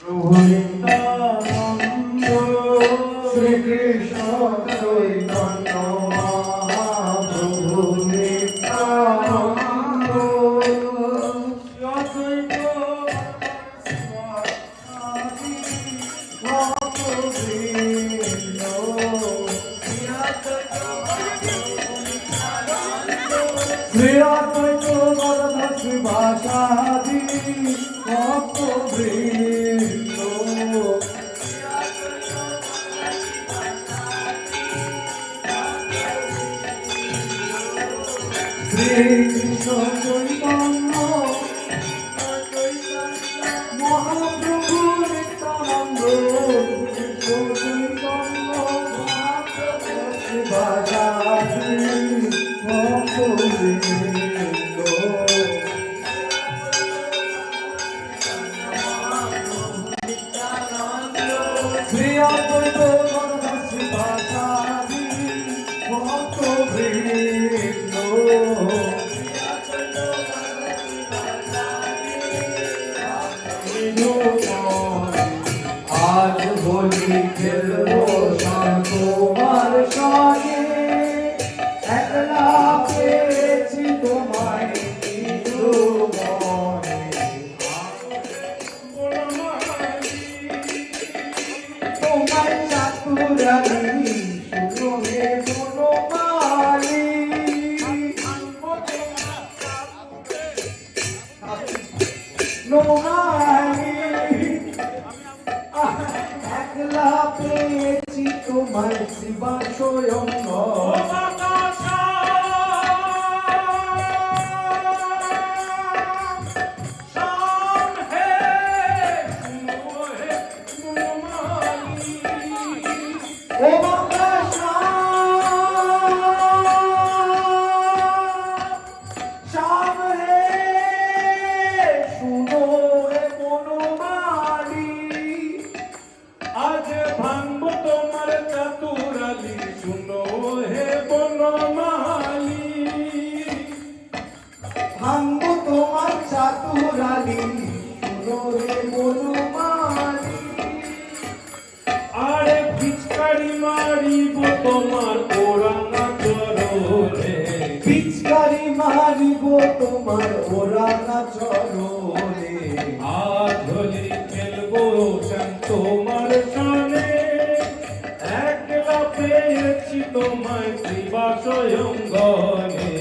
প্রভু নিত্যানন্দ শ্রীকৃষ্ণ চৈতন্য মহাপ্রভু নিত্যানন্দ শ্রী অদ্বৈত গদাধর শ্রীবাসাদি ভক্তবৃন্দ শ্রীকৃষ্ণ চৈতন্য মহাপ্রভু নিত্যানন্দ কৃষ্ণ চৈতন্য শ্রীবাসাদি ভক্তবৃন্দ শ্রী অদ্বৈত গদাধর শ্রীবাসাদি ভক্তবৃন্দ আজ হোলি খেলবো তোমার সঙ্গে একলা পেয়েছি তোমায় তোমার চাতুরানি শুনে কোনো মালি নোমালি একলা পেয়েছি তোমার শিবা স্বয়ং ও বাবা শাম হে শুনো হে বনমালী আজ ভাঙবো তোমার চাতুরালি শুনো হে বনমালী ভাঙবো তোমার চাতুরালি শুনো হে বনমালী আরে পিচকারি মারিব তোমার ওরাঙা চরণে পিচকারি মারিব তোমার ওরাঙা চরণে আজ হোলি খেলবো শ্যাম তোমার সনে একলা পেয়েছি তোমায় শিবা স্বয়ং গণে